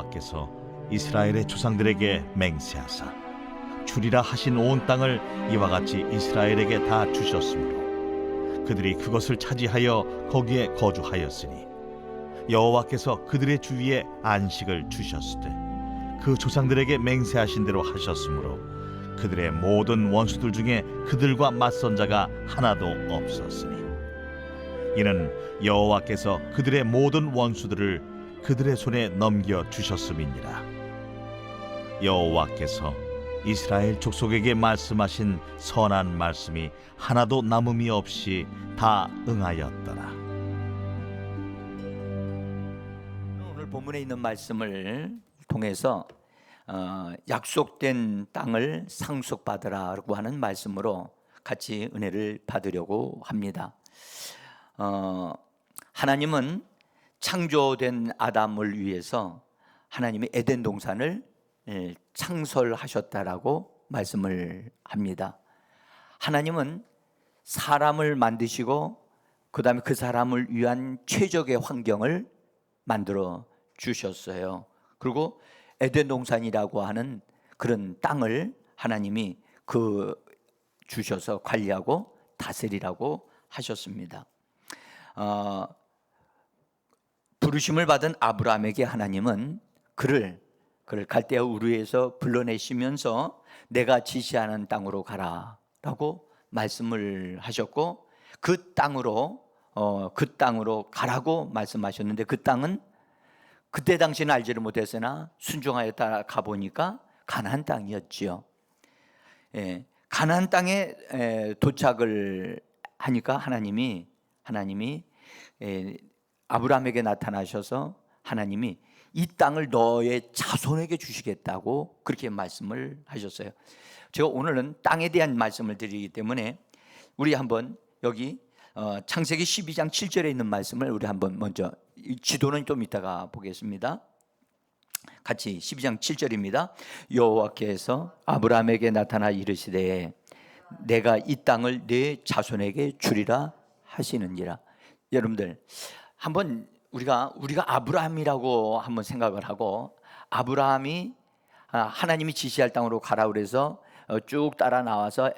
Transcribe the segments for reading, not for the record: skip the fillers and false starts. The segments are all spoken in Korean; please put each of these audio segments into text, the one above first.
여호와께서 이스라엘의 조상들에게 맹세하사 주리라 하신 온 땅을 이와 같이 이스라엘에게 다 주셨으므로 그들이 그것을 차지하여 거기에 거주하였으니 여호와께서 그들의 주위에 안식을 주셨으되 그 조상들에게 맹세하신 대로 하셨으므로 그들의 모든 원수들 중에 그들과 맞선 자가 하나도 없었으니 이는 여호와께서 그들의 모든 원수들을 그들의 손에 넘겨 주셨음이니라. 여호와께서 이스라엘 족속에게 말씀하신 선한 말씀이 하나도 남음이 없이 다 응하였더라. 오늘 본문에 있는 말씀을 통해서 약속된 땅을 상속받으라고 하는 말씀으로 같이 은혜를 받으려고 합니다. 하나님은 창조된 아담을 위해서 하나님이 에덴 동산을 창설하셨다라고 말씀을 합니다. 하나님은 사람을 만드시고 그 다음에 그 사람을 위한 최적의 환경을 만들어 주셨어요. 그리고 에덴 동산이라고 하는 그런 땅을 하나님이 주셔서 관리하고 다스리라고 하셨습니다. 부르심을 받은 아브라함에게 하나님은 그를 갈대아 우르에서 불러내시면서 내가 지시하는 땅으로 가라라고 말씀을 하셨고 그 땅으로 가라고 말씀하셨는데 그 땅은 그때 당시는 알지를 못했으나 순종하여 따라가 보니까 가나안 땅이었지요. 가나안 땅에 도착을 하니까 하나님이 아브라함에게 나타나셔서 하나님이 이 땅을 너의 자손에게 주시겠다고 그렇게 말씀을 하셨어요. 제가 오늘은 땅에 대한 말씀을 드리기 때문에 우리 한번 여기 창세기 12장 7절에 있는 말씀을 우리 한번 먼저, 지도는 좀 이따가 보겠습니다. 같이 12장 7절입니다. 여호와께서 아브라함에게 나타나 이르시되 내가 이 땅을 네 자손에게 주리라 하시느니라. 여러분들 한번 우리가 아브라함이라고 한번 생각을 하고, 아브라함이 하나님이 지시할 땅으로 가라 그래서 쭉 따라 나와서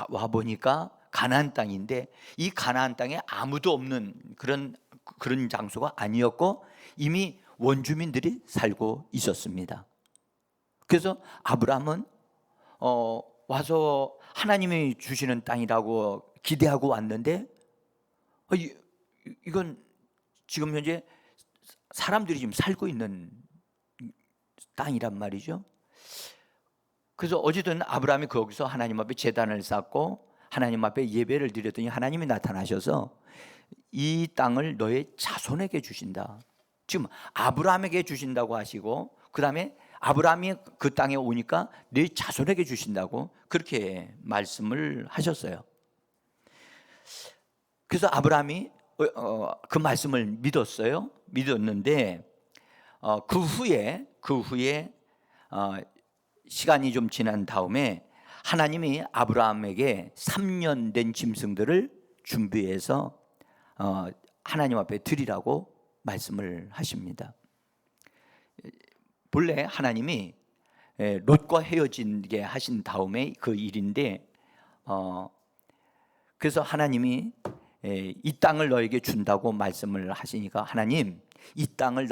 와 보니까 가나안 땅인데, 이 가나안 땅에 아무도 없는 그런 장소가 아니었고 이미 원주민들이 살고 있었습니다. 그래서 아브라함은 와서 하나님이 주시는 땅이라고 기대하고 왔는데 이건 지금 현재 사람들이 지금 살고 있는 땅이란 말이죠. 그래서 어쨌든 아브라함이 거기서 하나님 앞에 제단을 쌓고 하나님 앞에 예배를 드렸더니 하나님이 나타나셔서 이 땅을 너의 자손에게 주신다. 지금 아브라함에게 주신다고 하시고 그 다음에 아브라함이 그 땅에 오니까 네 자손에게 주신다고 그렇게 말씀을 하셨어요. 그래서 아브라함이 그 말씀을 믿었는데 그 후에 시간이 좀 지난 다음에 하나님이 아브라함에게 3년 된 짐승들을 준비해서 하나님 앞에 드리라고 말씀을 하십니다. 본래 하나님이 롯과 헤어지게 하신 다음에 그 일인데, 그래서 하나님이 이 땅을 너에게 준다고 말씀을 하시니까, 하나님 이 땅을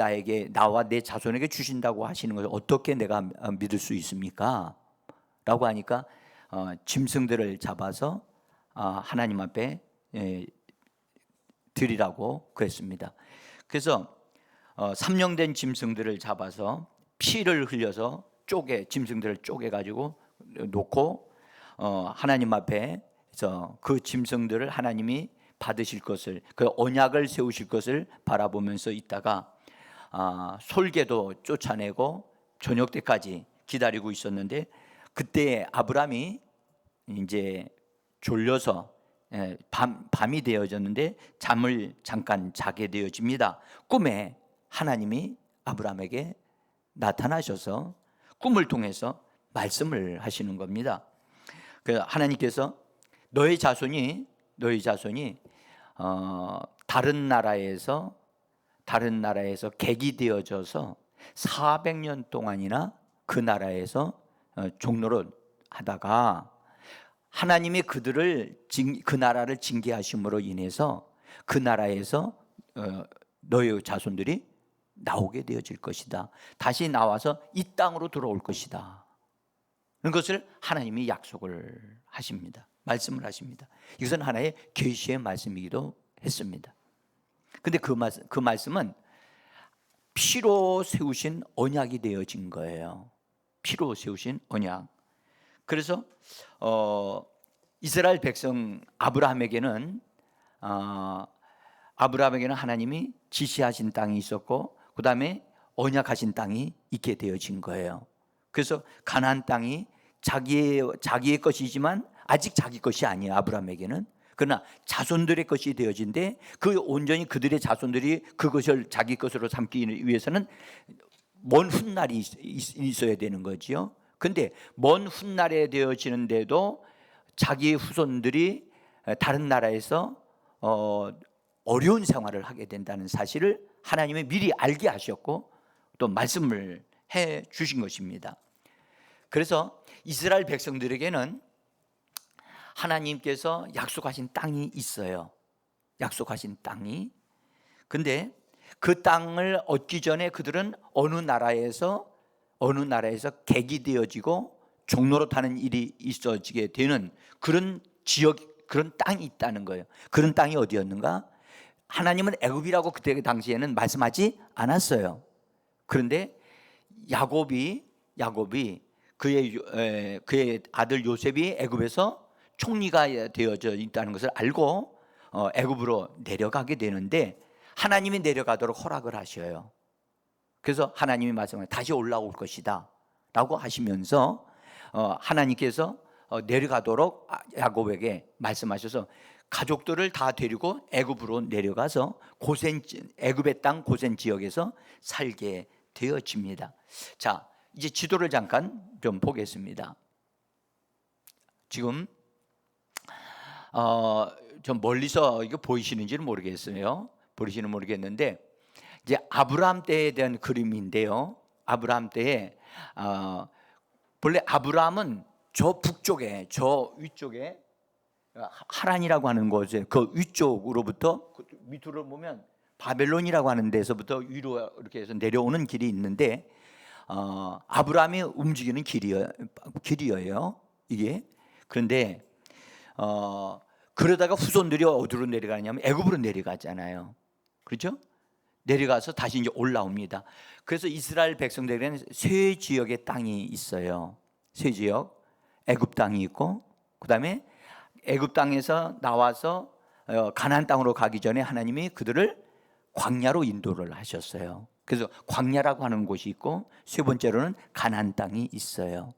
나와 내 자손에게 주신다고 하시는 것을 어떻게 내가 믿을 수 있습니까? 라고 하니까 짐승들을 잡아서 하나님 앞에 드리라고 그랬습니다. 그래서 3년 짐승들을 잡아서 피를 흘려서 짐승들을 쪼개가지고 놓고 하나님 앞에 그 짐승들을 하나님이 받으실 것을, 그 언약을 세우실 것을 바라보면서 있다가 솔개도 쫓아내고 저녁 때까지 기다리고 있었는데, 그때 아브라함이 이제 졸려서 밤이 되어졌는데 잠을 잠깐 자게 되어집니다. 꿈에 하나님이 아브라함에게 나타나셔서 꿈을 통해서 말씀을 하시는 겁니다. 그래서 하나님께서 너의 자손이 다른 나라에서 객이 되어져서 400년 동안이나 그 나라에서 종노릇 하다가 하나님이 그 나라를 징계하심으로 인해서 그 나라에서 너의 자손들이 나오게 되어질 것이다. 다시 나와서 이 땅으로 들어올 것이다. 그런 것을 하나님이 약속을 하십니다. 말씀을 하십니다. 이것은 하나의 계시의 말씀이기도 했습니다. 근데 그 말씀은 피로 세우신 언약이 되어진 거예요. 피로 세우신 언약. 그래서 이스라엘 백성 아브라함에게는 하나님이 지시하신 땅이 있었고 그 다음에 언약하신 땅이 있게 되어진 거예요. 그래서 가나안 땅이 자기의 것이지만 아직 자기 것이 아니에요. 아브라함에게는. 그러나 자손들의 것이 되어진데 온전히 그들의 자손들이 그것을 자기 것으로 삼기 위해서는 먼 훗날이 있어야 되는 거지요. 근데 먼 훗날에 되어지는데도 자기의 후손들이 다른 나라에서 어려운 생활을 하게 된다는 사실을 하나님이 미리 알게 하셨고 또 말씀을 해 주신 것입니다. 그래서 이스라엘 백성들에게는 하나님께서 약속하신 땅이 있어요. 약속하신 땅이. 근데 그 땅을 얻기 전에 그들은 어느 나라에서 객이 되어지고 종로로 타는 일이 있어지게 되는 그런 그런 땅이 있다는 거예요. 그런 땅이 어디였는가? 하나님은 애굽이라고 그때 당시에는 말씀하지 않았어요. 그런데 야곱이 그의 아들 요셉이 애굽에서 총리가 되어져 있다는 것을 알고 애굽으로 내려가게 되는데 하나님이 내려가도록 허락을 하셔요. 그래서 하나님이 말씀하시고 다시 올라올 것이다 라고 하시면서 하나님께서 내려가도록 야곱에게 말씀하셔서 가족들을 다 데리고 애굽으로 내려가서 애굽의 땅 고센 지역에서 살게 되어집니다. 자, 이제 지도를 잠깐 좀 보겠습니다. 지금 좀 멀리서 이거 보이시는지는 모르겠어요. 보이시는 모르겠는데 이제 아브라함 때에 대한 그림인데요. 아브라함 때에 본래 아브라함은 저 북쪽에 저 위쪽에 하란이라고 하는 곳에 그 위쪽으로부터 밑으로 보면 바벨론이라고 하는 데서부터 위로 이렇게 해서 내려오는 길이 있는데 아브라함이 움직이는 길이에요. 이게. 그런데 그러다가 후손들이 어디로 내려가냐면 애굽으로 내려가잖아요. 그렇죠? 내려가서 다시 이제 올라옵니다. 그래서 이스라엘 백성들에게는 세 지역의 땅이 있어요. 세 지역. 애굽 땅이 있고 그다음에 애굽 땅에서 나와서 가나안 땅으로 가기 전에 하나님이 그들을 광야로 인도를 하셨어요. 그래서 광야라고 하는 곳이 있고 세 번째로는 가나안 땅이 있어요.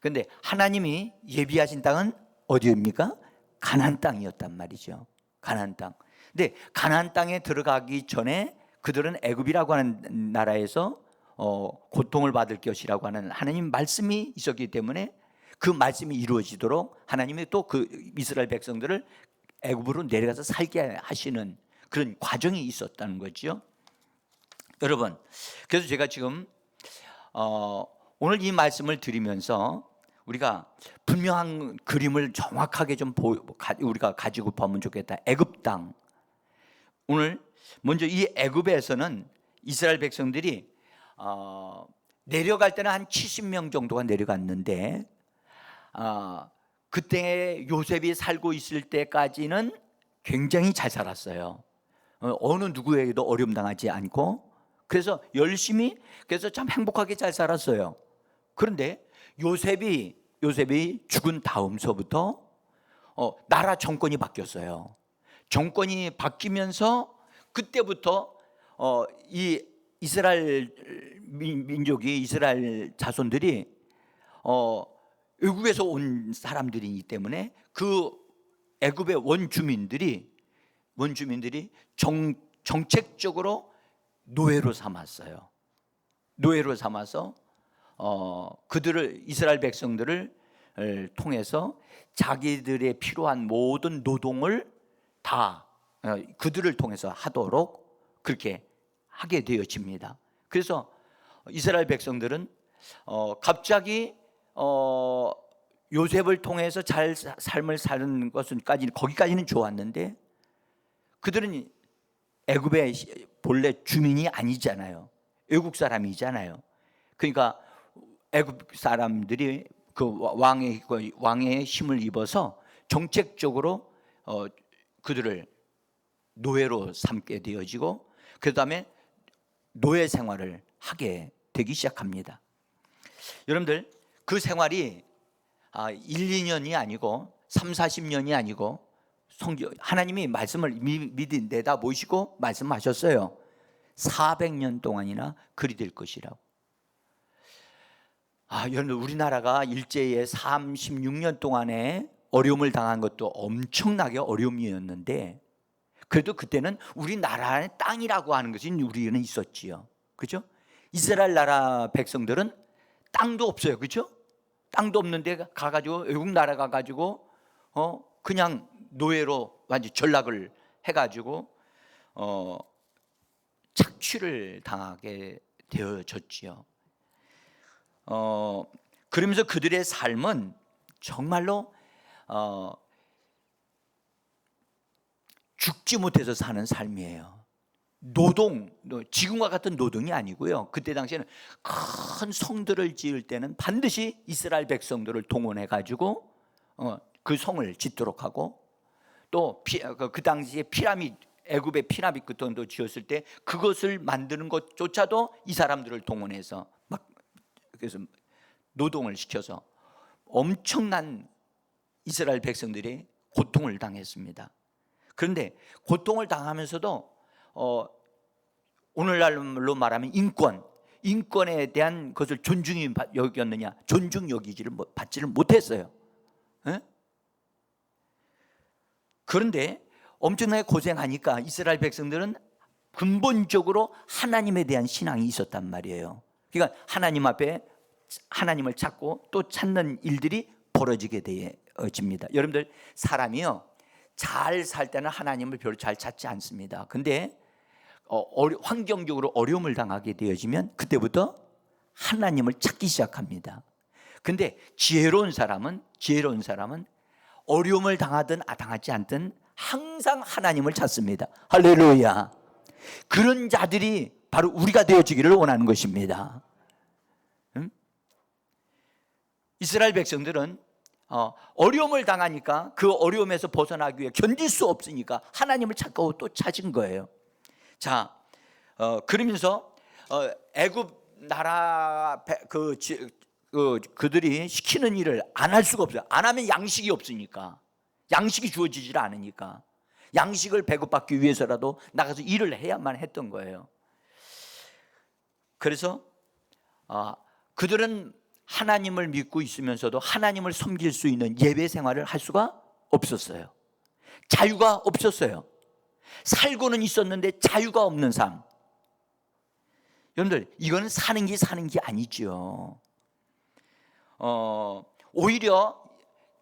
그런데 하나님이 예비하신 땅은 어디입니까? 가나안 땅이었단 말이죠. 가나안 땅. 근데 가나안 땅에 들어가기 전에 그들은 애굽이라고 하는 나라에서 고통을 받을 것이라고 하는 하나님 말씀이 있었기 때문에 그 말씀이 이루어지도록 하나님이 또 그 이스라엘 백성들을 애굽으로 내려가서 살게 하시는 그런 과정이 있었다는 거죠. 여러분, 그래서 제가 지금 오늘 이 말씀을 드리면서 우리가 분명한 그림을 정확하게 좀 우리가 가지고 보면 좋겠다. 애굽 땅. 오늘 먼저 이 애굽에서는 이스라엘 백성들이 내려갈 때는 한 70명 정도가 내려갔는데 그때 요셉이 살고 있을 때까지는 굉장히 잘 살았어요. 어느 누구에게도 어려움 당하지 않고 그래서 열심히 그래서 참 행복하게 잘 살았어요. 그런데 요셉이 죽은 다음서부터 나라 정권이 바뀌었어요. 정권이 바뀌면서 그때부터 이 이스라엘 민족이 이스라엘 자손들이 애굽에서 온 사람들이기 때문에 그 애굽의 원주민들이 정책적으로 노예로 삼았어요. 노예로 삼아서 그들을 이스라엘 백성들을 통해서 자기들의 필요한 모든 노동을 다 그들을 통해서 하도록 그렇게 하게 되어집니다. 그래서 이스라엘 백성들은 갑자기 요셉을 통해서 잘 삶을 사는 거기까지는 좋았는데 그들은 애굽의 본래 주민이 아니잖아요. 외국 사람이잖아요. 그러니까 애굽 사람들이 그 왕의 힘을 입어서 정책적으로 그들을 노예로 삼게 되어지고 그 다음에 노예 생활을 하게 되기 시작합니다. 여러분들 그 생활이 1, 2년이 아니고 3, 40년이 아니고 하나님이 말씀을 미리 내다 보시고 말씀하셨어요. 400년 동안이나 그리 될 것이라고. 여러분 우리나라가 일제에 36년 동안에 어려움을 당한 것도 엄청나게 어려움이었는데 그래도 그때는 우리나라의 땅이라고 하는 것이 우리는 있었지요. 그렇죠? 이스라엘 나라 백성들은 땅도 없어요. 그렇죠? 땅도 없는데 가가지고 외국 나라 가가지고 그냥 노예로 완전 전락을 해가지고 착취를 당하게 되어졌지요. 그러면서 그들의 삶은 정말로 죽지 못해서 사는 삶이에요. 지금과 같은 노동이 아니고요. 그때 당시에는 큰 성들을 지을 때는 반드시 이스라엘 백성들을 동원해 가지고 그 성을 짓도록 하고 또 그 당시에 애굽의 피라미드 같은 거 지었을 때 그것을 만드는 것조차도 이 사람들을 동원해서 막 그래서 노동을 시켜서 엄청난 이스라엘 백성들이 고통을 당했습니다. 그런데 고통을 당하면서도 오늘날로 말하면 인권에 대한 것을 존중이 여겼느냐? 존중 여기지를 받지를 못했어요. 에? 그런데 엄청나게 고생하니까 이스라엘 백성들은 근본적으로 하나님에 대한 신앙이 있었단 말이에요. 그러니까 하나님 앞에 하나님을 찾고 또 찾는 일들이 벌어지게 되어집니다. 여러분들 사람이요 잘 살 때는 하나님을 별로 잘 찾지 않습니다. 근데 환경적으로 어려움을 당하게 되어지면 그때부터 하나님을 찾기 시작합니다. 근데 지혜로운 사람은 어려움을 당하든 당하지 않든 항상 하나님을 찾습니다. 할렐루야. 그런 자들이 바로 우리가 되어지기를 원하는 것입니다. 이스라엘 백성들은 어려움을 당하니까 그 어려움에서 벗어나기 위해 견딜 수 없으니까 하나님을 찾고 또 찾은 거예요. 자, 그러면서 애굽 나라 그들이 시키는 일을 안 할 수가 없어요. 안 하면 양식이 없으니까, 양식이 주어지질 않으니까 양식을 배급받기 위해서라도 나가서 일을 해야만 했던 거예요. 그래서 그들은 하나님을 믿고 있으면서도 하나님을 섬길 수 있는 예배 생활을 할 수가 없었어요. 자유가 없었어요. 살고는 있었는데 자유가 없는 삶. 여러분들 이건 사는 게 아니죠. 오히려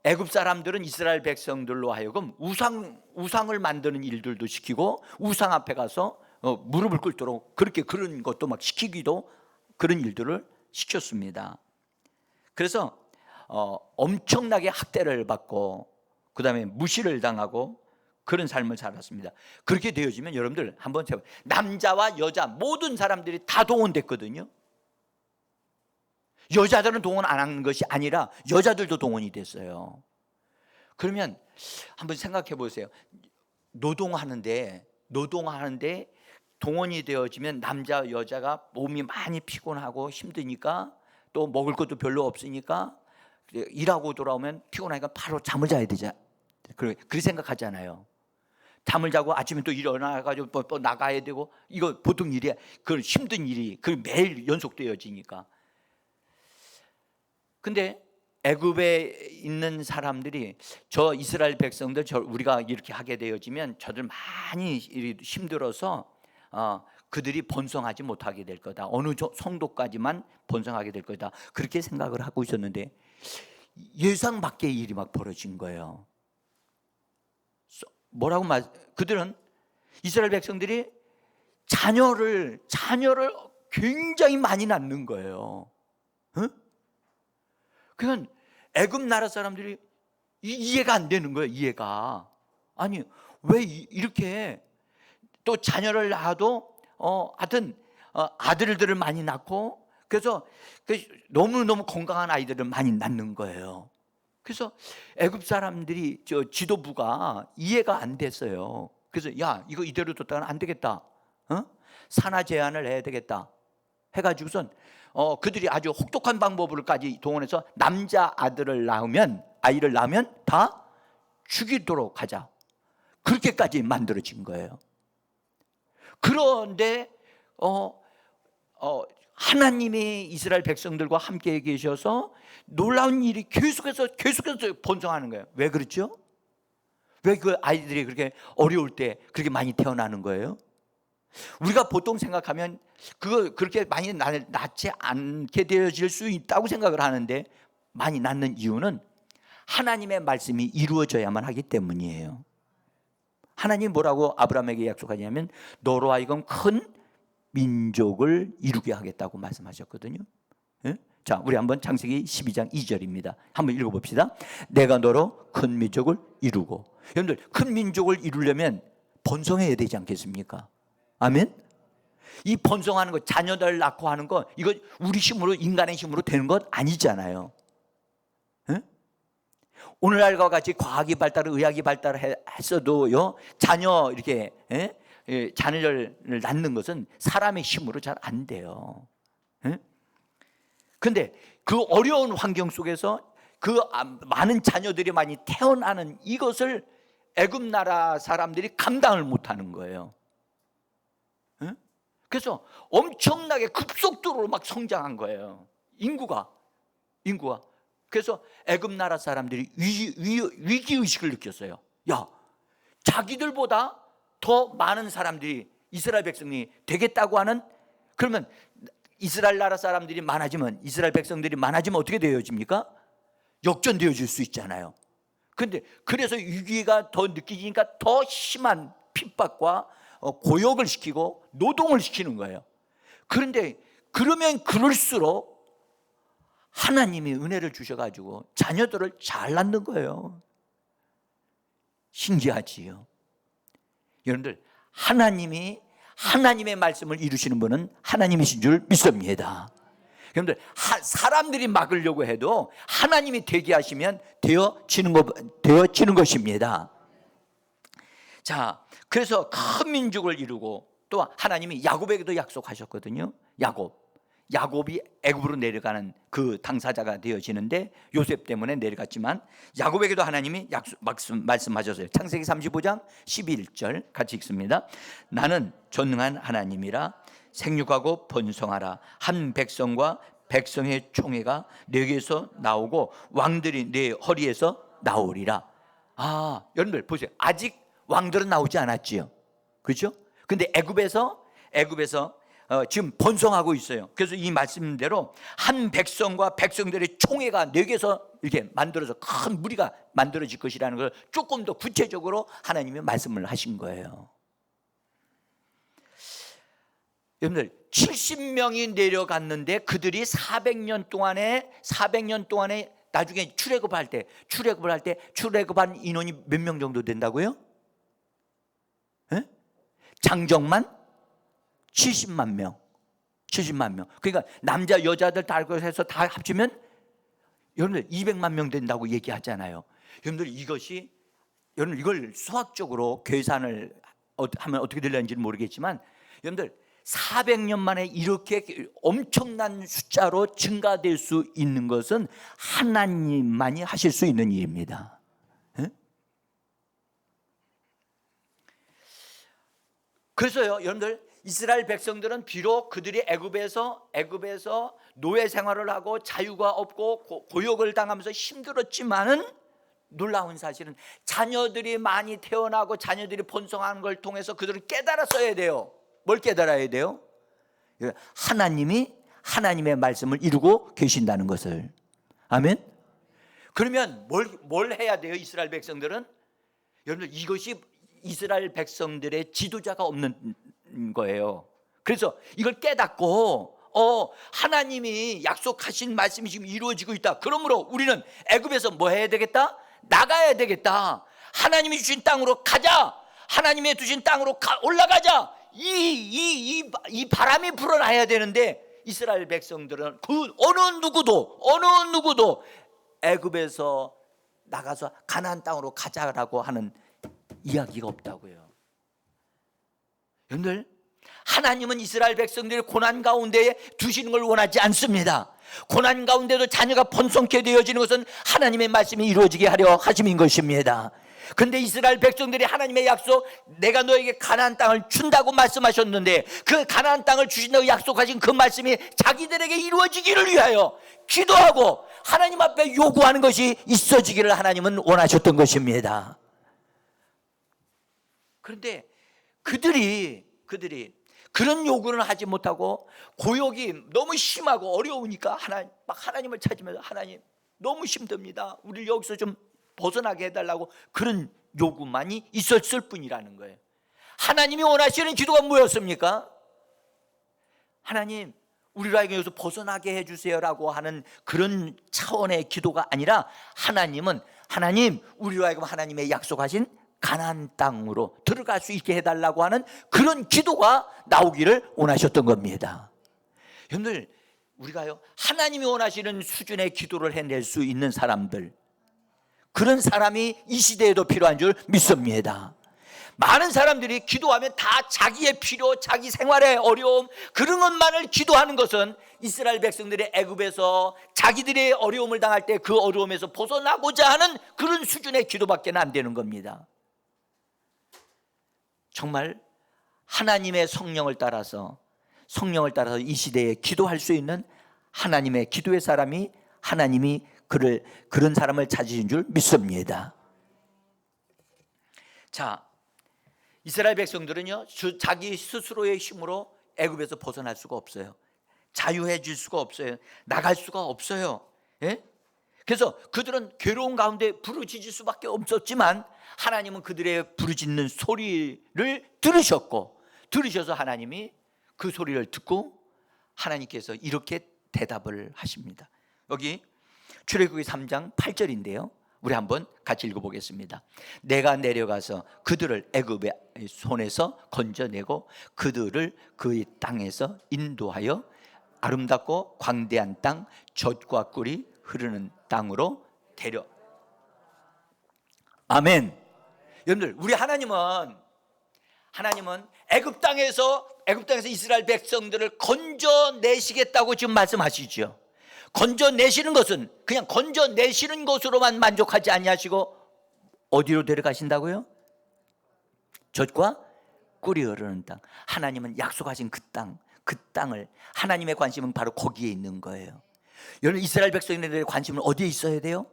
애굽 사람들은 이스라엘 백성들로 하여금 우상을 만드는 일들도 시키고 우상 앞에 가서 무릎을 꿇도록 그런 것도 막 시키기도 그런 일들을 시켰습니다. 그래서 엄청나게 학대를 받고 그 다음에 무시를 당하고 그런 삶을 살았습니다. 그렇게 되어지면 여러분들 한번 해봐요. 남자와 여자 모든 사람들이 다 동원됐거든요. 여자들은 동원 안 하는 것이 아니라 여자들도 동원이 됐어요. 그러면 한번 생각해 보세요. 노동하는데 동원이 되어지면 남자 여자가 몸이 많이 피곤하고 힘드니까 또 먹을 것도 별로 없으니까 일하고 돌아오면 피곤하니까 바로 잠을 자야 되잖아요. 그렇게 생각하잖아요. 잠을 자고 아침에 또 일어나가지고 또 나가야 되고 이거 보통 일이야. 그 힘든 일이 그 매일 연속되어지니까. 근데 애굽에 있는 사람들이 저 이스라엘 백성들 우리가 이렇게 하게 되어지면 저들 많이 힘들어서 그들이 번성하지 못하게 될 거다. 어느 성도까지만 번성하게 될 거다. 그렇게 생각을 하고 있었는데 예상 밖의 일이 막 벌어진 거예요. 그들은 이스라엘 백성들이 자녀를 굉장히 많이 낳는 거예요. 어? 그러니까 애굽 나라 사람들이 이해가 안 되는 거예요. 이해가. 아니 왜 이렇게 또 자녀를 낳아도 하여튼 아들들을 많이 낳고, 그래서 너무너무 건강한 아이들을 많이 낳는 거예요. 그래서 애굽 사람들이 지도부가 이해가 안 됐어요. 그래서 야, 이거 이대로 뒀다가는 안 되겠다. 산하 제한을 해야 되겠다 해가지고선 그들이 아주 혹독한 방법을까지 동원해서 남자 아이를 낳으면 다 죽이도록 하자, 그렇게까지 만들어진 거예요. 그런데 하나님이 이스라엘 백성들과 함께 계셔서 놀라운 일이 계속해서 번성하는 거예요. 왜 그렇죠? 왜 그 아이들이 그렇게 어려울 때 그렇게 많이 태어나는 거예요? 우리가 보통 생각하면 그렇게 많이 낳지 않게 되어질 수 있다고 생각을 하는데, 많이 낳는 이유는 하나님의 말씀이 이루어져야만 하기 때문이에요. 하나님 뭐라고 아브라함에게 약속하냐면 너로 하여금 큰 민족을 이루게 하겠다고 말씀하셨거든요. 예? 자, 우리 한번 창세기 12장 2절입니다. 한번 읽어봅시다. 내가 너로 큰 민족을 이루고. 여러분들, 큰 민족을 이루려면 번성해야 되지 않겠습니까? 아멘? 이 번성하는 것, 자녀들 낳고 하는 것, 이거 우리 힘으로, 인간의 힘으로 되는 것 아니잖아요. 예? 오늘날과 같이 과학이 발달을, 의학이 발달했어도요, 자녀 이렇게 자녀를 낳는 것은 사람의 힘으로 잘 안 돼요. 그런데 그 어려운 환경 속에서 그 많은 자녀들이 많이 태어나는 이것을 애굽 나라 사람들이 감당을 못하는 거예요. 그래서 엄청나게 급속도로 막 성장한 거예요. 인구가. 그래서 애굽 나라 사람들이 위기의식을 느꼈어요. 야, 자기들보다 더 많은 사람들이, 이스라엘 백성이 되겠다고 하는, 그러면 이스라엘 나라 사람들이 많아지면, 이스라엘 백성들이 많아지면 어떻게 되어집니까? 역전되어질 수 있잖아요. 그런데 그래서 위기가 더 느끼니까 더 심한 핍박과 고역을 시키고 노동을 시키는 거예요. 그런데 그러면 그럴수록 하나님이 은혜를 주셔가지고 자녀들을 잘 낳는 거예요. 신기하지요. 여러분들, 하나님의 말씀을 이루시는 분은 하나님이신 줄 믿습니다. 여러분들, 사람들이 막으려고 해도 하나님이 되게 하시면 되어지는 것입니다. 자, 그래서 큰 민족을 이루고, 또 하나님이 야곱에게도 약속하셨거든요. 야곱이 애굽으로 내려가는 그 당사자가 되어지는데, 요셉 때문에 내려갔지만 야곱에게도 하나님이 말씀하셨어요. 창세기 35장 11절 같이 읽습니다. 나는 전능한 하나님이라 생육하고 번성하라. 한 백성과 백성의 총회가 내게서 나오고 왕들이 내 허리에서 나오리라. 여러분들 보세요. 아직 왕들은 나오지 않았지요. 그렇죠? 근데 애굽에서 지금 번성하고 있어요. 그래서 이 말씀대로 한 백성과 백성들의 총회가 내게서 이렇게 만들어서 큰 무리가 만들어질 것이라는 걸 조금 더 구체적으로 하나님이 말씀을 하신 거예요. 여러분들, 70명이 내려갔는데 그들이 400년 동안에 나중에 출애굽할 때 출애굽한 인원이 몇 명 정도 된다고요? 장정만 70만 명. 그러니까 남자 여자들 다 해서 다 합치면 여러분들 200만 명 된다고 얘기하잖아요. 여러분들, 이걸 수학적으로 계산을 하면 어떻게 되려는지는 모르겠지만, 여러분들 400년 만에 이렇게 엄청난 숫자로 증가될 수 있는 것은 하나님만이 하실 수 있는 일입니다. 그래서요, 여러분들, 이스라엘 백성들은 비록 그들이 애굽에서 노예 생활을 하고 자유가 없고 고역을 당하면서 힘들었지만은, 놀라운 사실은 자녀들이 많이 태어나고 자녀들이 번성하는 걸 통해서 그들을 깨달았어야 돼요. 뭘 깨달아야 돼요? 하나님의 말씀을 이루고 계신다는 것을. 아멘. 그러면 뭘 해야 돼요? 이스라엘 백성들은, 여러분들, 이것이 이스라엘 백성들의 지도자가 없는 거예요. 그래서 이걸 깨닫고 하나님이 약속하신 말씀이 지금 이루어지고 있다. 그러므로 우리는 애굽에서 뭐 해야 되겠다? 나가야 되겠다. 하나님이 주신 땅으로 가자. 하나님의 주신 땅으로 올라가자. 이 바람이 불어나야 되는데 이스라엘 백성들은 그 어느 누구도 애굽에서 나가서 가나안 땅으로 가자라고 하는 이야기가 없다고요. 여러분들, 하나님은 이스라엘 백성들이 고난 가운데에 두시는 걸 원하지 않습니다. 고난 가운데도 자녀가 번성케 되어지는 것은 하나님의 말씀이 이루어지게 하려 하심인 것입니다. 그런데 이스라엘 백성들이 하나님의 약속, 내가 너에게 가나안 땅을 준다고 말씀하셨는데 그 가나안 땅을 주신다고 약속하신 그 말씀이 자기들에게 이루어지기를 위하여 기도하고 하나님 앞에 요구하는 것이 있어지기를 하나님은 원하셨던 것입니다. 그런데 그들이 그런 요구는 하지 못하고 고역이 너무 심하고 어려우니까 하나님을 찾으면서 하나님 너무 힘듭니다. 우리를 여기서 좀 벗어나게 해달라고 그런 요구만이 있었을 뿐이라는 거예요. 하나님이 원하시는 기도가 뭐였습니까? 하나님, 우리를 하여금 여기서 벗어나게 해주세요라고 하는 그런 차원의 기도가 아니라 하나님, 우리로 하여금 하나님의 약속하신 가나안 땅으로 들어갈 수 있게 해달라고 하는 그런 기도가 나오기를 원하셨던 겁니다. 여러분들, 우리가요 하나님이 원하시는 수준의 기도를 해낼 수 있는 사람들, 그런 사람이 이 시대에도 필요한 줄 믿습니다. 많은 사람들이 기도하면 다 자기의 필요, 자기 생활의 어려움, 그런 것만을 기도하는 것은 이스라엘 백성들의 애굽에서 자기들의 어려움을 당할 때 그 어려움에서 벗어나고자 하는 그런 수준의 기도밖에 안 되는 겁니다. 정말 하나님의 성령을 따라서 이 시대에 기도할 수 있는 하나님의 기도의 사람이 하나님이 그런 사람을 찾으신 줄 믿습니다. 자, 이스라엘 백성들은요 자기 스스로의 힘으로 애굽에서 벗어날 수가 없어요. 자유해질 수가 없어요. 나갈 수가 없어요. 예? 그래서 그들은 괴로운 가운데 부르짖을 수밖에 없었지만 하나님은 그들의 부르짖는 소리를 들으셔서 하나님이 그 소리를 듣고 하나님께서 이렇게 대답을 하십니다. 여기 출애굽기 3장 8절인데요 우리 한번 같이 읽어보겠습니다. 내가 내려가서 그들을 애굽의 손에서 건져내고 그들을 그의 땅에서 인도하여 아름답고 광대한 땅, 젖과 꿀이 흐르는 땅으로 데려. 아멘. 여러분들, 우리 하나님은 애굽 땅에서 이스라엘 백성들을 건져내시겠다고 지금 말씀하시죠. 건져내시는 것은 그냥 건져내시는 것으로만 만족하지 아니하시고 어디로 데려가신다고요? 젖과 꿀이 흐르는 땅. 하나님은 약속하신 그 땅을, 하나님의 관심은 바로 거기에 있는 거예요. 여러분, 이스라엘 백성들의 관심은 어디에 있어야 돼요?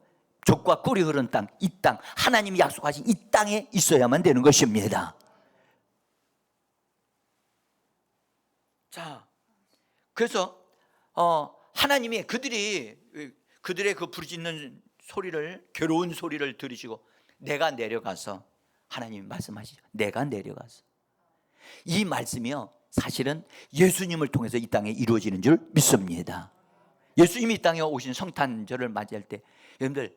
젖과 꿀이 흐르는 땅, 이 땅, 하나님이 약속하신 이 땅에 있어야만 되는 것입니다. 자, 그래서 하나님이 그들의 그 부르짖는 소리를, 괴로운 소리를 들으시고 내가 내려가서, 하나님이 말씀하시죠. 내가 내려가서. 이 말씀이요 사실은 예수님을 통해서 이 땅에 이루어지는 줄 믿습니다. 예수님이 이 땅에 오신 성탄절을 맞이할 때 여러분들,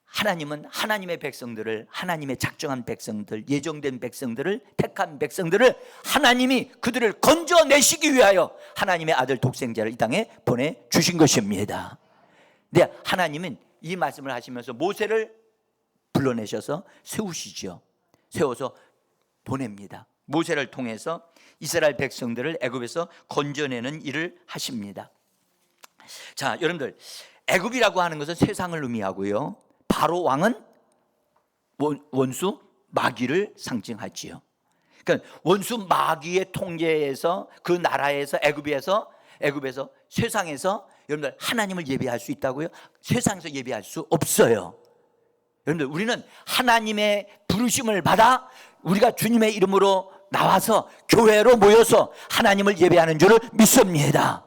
하나님은 하나님의 백성들을, 하나님의 작정한 백성들, 예정된 백성들을, 택한 백성들을 하나님이 그들을 건져내시기 위하여 하나님의 아들 독생자를 이 땅에 보내주신 것입니다. 근데 하나님은 이 말씀을 하시면서 모세를 불러내셔서 세우시죠. 세워서 보냅니다. 모세를 통해서 이스라엘 백성들을 애굽에서 건져내는 일을 하십니다. 자, 여러분들, 애굽이라고 하는 것은 세상을 의미하고요, 바로 왕은 원수 마귀를 상징하지요. 그러니까 원수 마귀의 통제에서, 그 나라에서, 애굽에서 세상에서 여러분들 하나님을 예배할 수 있다고요? 세상에서 예배할 수 없어요. 여러분들, 우리는 하나님의 부르심을 받아 우리가 주님의 이름으로 나와서 교회로 모여서 하나님을 예배하는 줄을 믿습니다.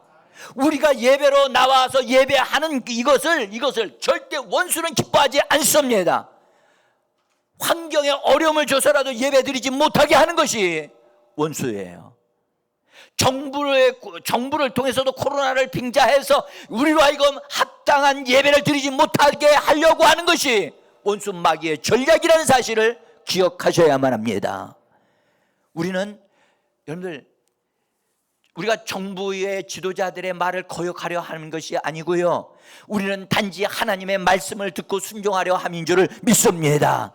우리가 예배로 나와서 예배하는 이것을 절대 원수는 기뻐하지 않습니다. 환경에 어려움을 줘서라도 예배드리지 못하게 하는 것이 원수예요. 정부를 통해서도 코로나를 빙자해서 우리로 하여금 합당한 예배를 드리지 못하게 하려고 하는 것이 원수 마귀의 전략이라는 사실을 기억하셔야만 합니다. 우리는 여러분들, 우리가 정부의 지도자들의 말을 거역하려 하는 것이 아니고요, 우리는 단지 하나님의 말씀을 듣고 순종하려 함인 줄을 믿습니다.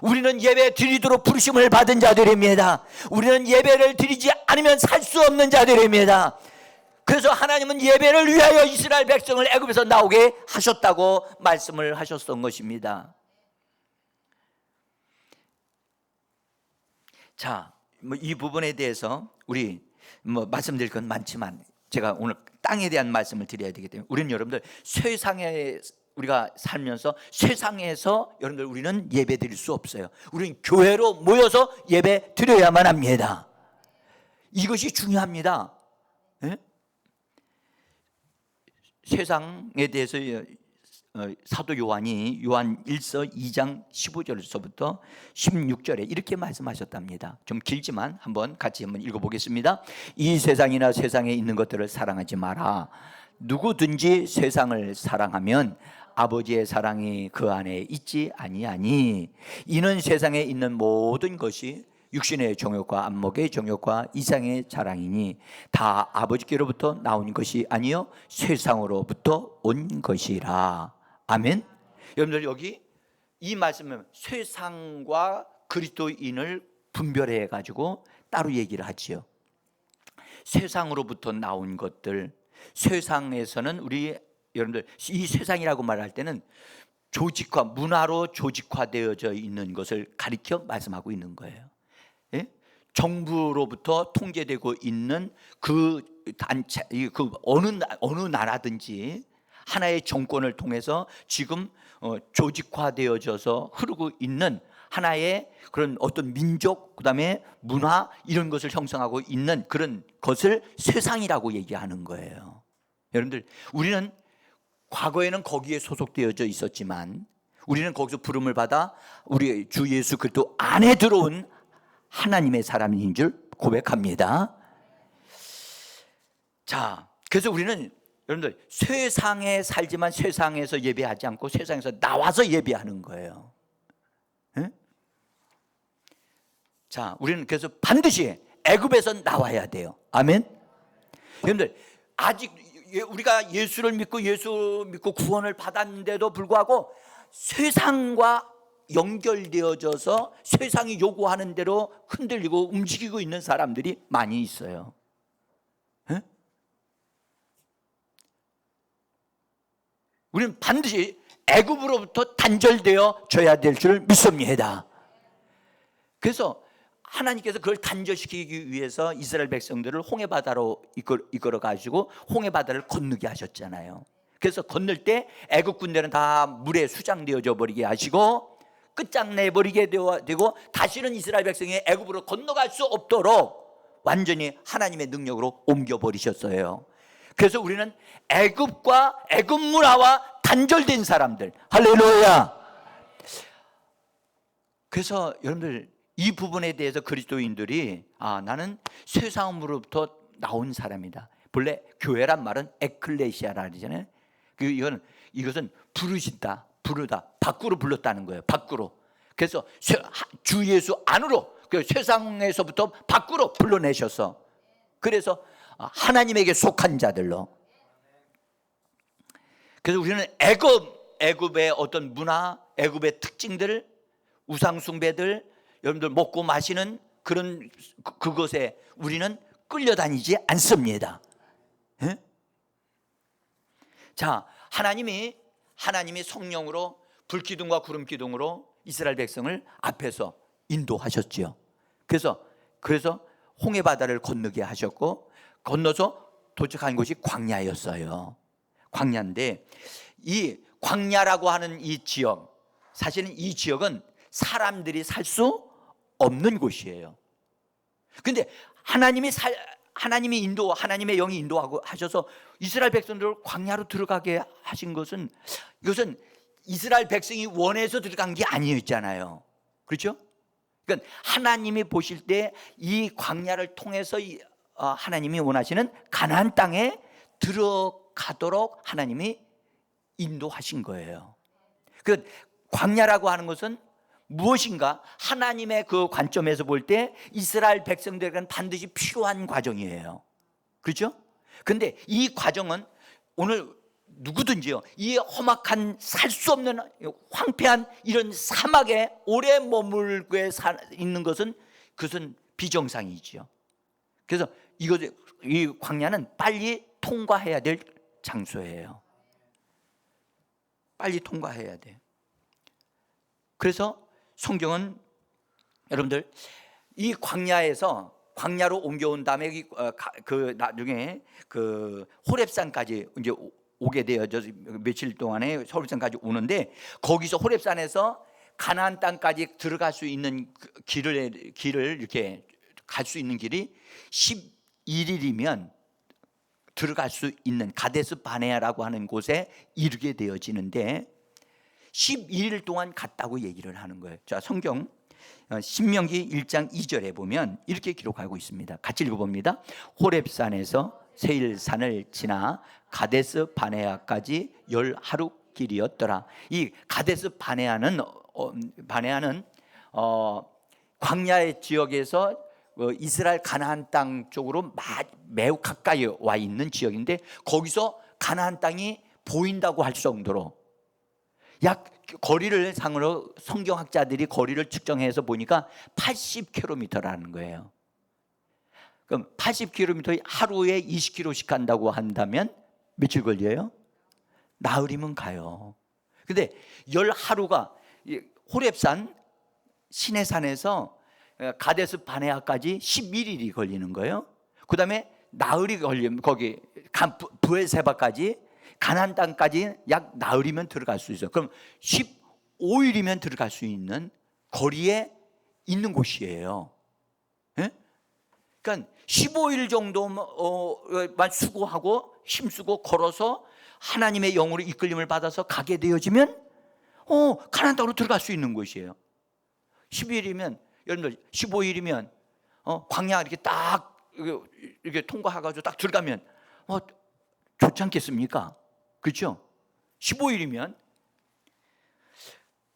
우리는 예배 드리도록 부르심을 받은 자들입니다. 우리는 예배를 드리지 않으면 살 수 없는 자들입니다. 그래서 하나님은 예배를 위하여 이스라엘 백성을 애굽에서 나오게 하셨다고 말씀을 하셨던 것입니다. 자, 이 부분에 대해서 우리 말씀드릴 건 많지만 제가 오늘 땅에 대한 말씀을 드려야 되기 때문에, 우리는 여러분들 세상에 우리가 살면서 세상에서 여러분들 우리는 예배 드릴 수 없어요. 우리는 교회로 모여서 예배 드려야만 합니다. 이것이 중요합니다. 예? 세상에 대해서 사도 요한이 요한 1서 2장 15절에서부터 16절에 이렇게 말씀하셨답니다. 좀 길지만 같이 한번 읽어보겠습니다. 이 세상이나 세상에 있는 것들을 사랑하지 마라. 누구든지 세상을 사랑하면 아버지의 사랑이 그 안에 있지 아니하니, 이는 세상에 있는 모든 것이 육신의 정욕과 안목의 정욕과 이상의 자랑이니 다 아버지께로부터 나온 것이 아니요 세상으로부터 온 것이라. 아멘. 여러분들, 여기 이 말씀은 세상과 그리스도인을 분별해 가지고 따로 얘기를 하지요. 세상으로부터 나온 것들, 세상에서는 우리 여러분들 이 세상이라고 말할 때는 조직화, 문화로 조직화되어져 있는 것을 가리켜 말씀하고 있는 거예요. 예? 정부로부터 통제되고 있는 그 단체, 그 어느 나라든지 하나의 정권을 통해서 지금 조직화되어져서 흐르고 있는 하나의 그런 어떤 민족, 그다음에 문화, 이런 것을 형성하고 있는 그런 것을 세상이라고 얘기하는 거예요. 여러분들, 우리는 과거에는 거기에 소속되어져 있었지만 우리는 거기서 부름을 받아 우리 주 예수 그리스도 안에 들어온 하나님의 사람인 줄 고백합니다. 자, 그래서 우리는 여러분들 세상에 살지만 세상에서 예배하지 않고 세상에서 나와서 예배하는 거예요. 네? 자, 우리는 그래서 반드시 애굽에서 나와야 돼요. 아멘. 여러분들, 아직 우리가 예수를 믿고 예수 믿고 구원을 받았는데도 불구하고 세상과 연결되어져서 세상이 요구하는 대로 흔들리고 움직이고 있는 사람들이 많이 있어요. 에? 우리는 반드시 애굽으로부터 단절되어 져야 될 줄 믿습니다. 그래서 하나님께서 그걸 단절시키기 위해서 이스라엘 백성들을 홍해바다로 이끌어 가지고 홍해바다를 건너게 하셨잖아요. 그래서 건널 때 애굽 군대는 다 물에 수장되어져 버리게 하시고 끝장내 버리게 되고 다시는 이스라엘 백성이 애굽으로 건너갈 수 없도록 완전히 하나님의 능력으로 옮겨 버리셨어요. 그래서 우리는 애굽과 애굽 문화와 단절된 사람들, 할렐루야. 그래서 여러분들, 이 부분에 대해서 그리스도인들이 나는 세상으로부터 나온 사람이다. 본래 교회란 말은 에클레시아라 그러잖아요. 이것은 부르신다, 부르다, 밖으로 불렀다는 거예요. 밖으로. 그래서 주 예수 안으로, 세상에서부터 밖으로 불러내셔서, 그래서 하나님에게 속한 자들로. 그래서 우리는 애굽의 어떤 문화, 애굽의 특징들, 우상 숭배들, 여러분들 먹고 마시는 그런 그것에 우리는 끌려다니지 않습니다. 에? 자, 하나님이 성령으로 불기둥과 구름기둥으로 이스라엘 백성을 앞에서 인도하셨지요. 그래서 홍해바다를 건너게 하셨고, 건너서 도착한 곳이 광야였어요. 광야인데, 이 광야라고 하는 이 지역, 사실은 이 지역은 사람들이 살 수 없는 곳이에요. 그런데 하나님의 영이 인도하고 하셔서 이스라엘 백성들을 광야로 들어가게 하신 것은, 이것은 이스라엘 백성이 원해서 들어간 게 아니었잖아요. 그렇죠? 그러니까 하나님이 보실 때 이 광야를 통해서 하나님이 원하시는 가나안 땅에 들어가도록 하나님이 인도하신 거예요. 그 광야라고 하는 것은 무엇인가? 하나님의 그 관점에서 볼 때 이스라엘 백성들에게는 반드시 필요한 과정이에요. 그렇죠? 근데 이 과정은 오늘 누구든지요, 이 험악한 살 수 없는 황폐한 이런 사막에 오래 머물고 있는 것은 그것은 비정상이지요. 그래서 이 광야는 빨리 통과해야 될 장소예요. 빨리 통과해야 돼요. 그래서 성경은 여러분들 이 광야로 옮겨온 다음에 나중에 호렙산까지 이제 오게 돼요. 며칠 동안에 호렙산까지 오는데, 거기서 호렙산에서 가나안 땅까지 들어갈 수 있는 길을 이렇게 갈 수 있는 길이 11일이면 들어갈 수 있는 가데스 바네아라고 하는 곳에 이르게 되어지는데 11일 동안 갔다고 얘기를 하는 거예요. 자, 성경 신명기 1장 2절에 보면 이렇게 기록하고 있습니다. 같이 읽어봅니다. 호렙산에서 세일산을 지나 가데스 바네아까지 10하루 길이었더라. 이 가데스 바네아는 광야의 지역에서 이스라엘 가나안 땅 쪽으로 매우 가까이 와 있는 지역인데, 거기서 가나안 땅이 보인다고 할 정도로 약 거리를 상으로 성경학자들이 거리를 측정해서 보니까 80km라는 거예요. 그럼 80km 하루에 20km씩 간다고 한다면 며칠 걸려요? 나흘이면 가요. 근데 10하루가 호렙산 시내산에서 가데스 바네아까지 11일이 걸리는 거예요. 그 다음에 나흘이 걸리면 거기 브엘세바까지 가나안 땅까지 약 나흘이면 들어갈 수 있어요. 그럼 15일이면 들어갈 수 있는 거리에 있는 곳이에요. 예? 그러니까 15일 정도만 수고하고 힘쓰고 걸어서 하나님의 영으로 이끌림을 받아서 가게 되어지면 가나안 땅으로 들어갈 수 있는 곳이에요. 10일이면, 여러분들 15일이면 광야 이렇게 딱 이렇게 통과해가지고 딱 들어가면 좋지 않겠습니까? 그렇죠? 15일이면.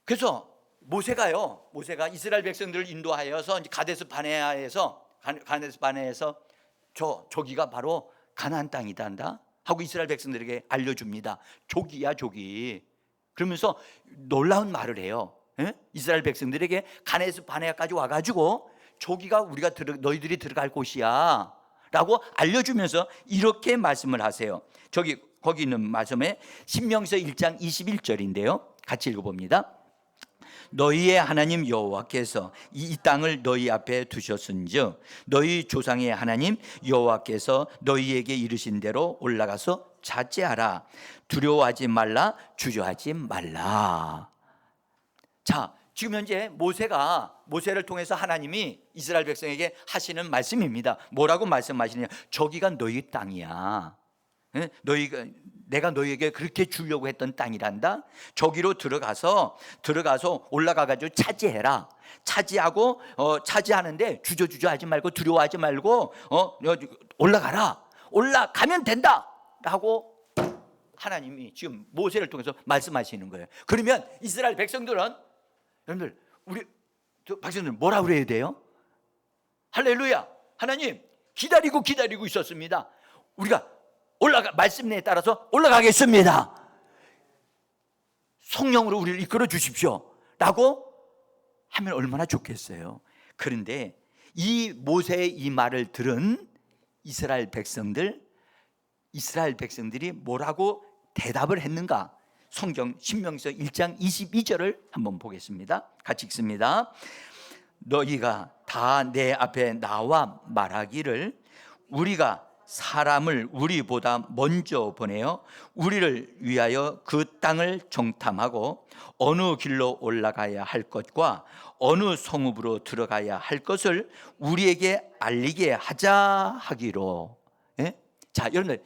그래서 모세가 이스라엘 백성들을 인도하여서 가데스 바네아에서 저기가 바로 가나안 땅이다 한다 하고 이스라엘 백성들에게 알려줍니다. 저기. 그러면서 놀라운 말을 해요. 예? 이스라엘 백성들에게 가데스 바네아까지 와가지고 저기가 너희들이 들어갈 곳이야 라고 알려주면서 이렇게 말씀을 하세요. 거기 있는 말씀에 신명기서 1장 21절인데요. 같이 읽어봅니다. 너희의 하나님 여호와께서 이 땅을 너희 앞에 두셨은즉 너희 조상의 하나님 여호와께서 너희에게 이르신 대로 올라가서 차지하라. 두려워하지 말라, 주저하지 말라. 자, 지금 현재 모세를 통해서 하나님이 이스라엘 백성에게 하시는 말씀입니다. 뭐라고 말씀하시느냐? 저기가 너희 땅이야. 내가 너희에게 그렇게 주려고 했던 땅이란다. 저기로 들어가서 올라가가지고 차지해라. 차지하고 차지하는데 주저하지 말고 두려워하지 말고 올라가라. 올라가면 된다. 라고 하나님이 지금 모세를 통해서 말씀하시는 거예요. 그러면 이스라엘 백성들은, 여러분들 우리 백성들 뭐라 그래야 돼요? 할렐루야. 하나님 기다리고 있었습니다. 우리가 말씀에 따라서 올라가겠습니다. 성령으로 우리를 이끌어 주십시오 라고 하면 얼마나 좋겠어요. 그런데 이 모세의 이 말을 들은 이스라엘 백성들이 뭐라고 대답을 했는가? 성경 신명기서 1장 22절을 한번 보겠습니다. 같이 읽습니다. 너희가 다 내 앞에 나와 말하기를 우리가 사람을 우리보다 먼저 보내어 우리를 위하여 그 땅을 정탐하고 어느 길로 올라가야 할 것과 어느 성읍으로 들어가야 할 것을 우리에게 알리게 하자 하기로. 예? 자, 여러분들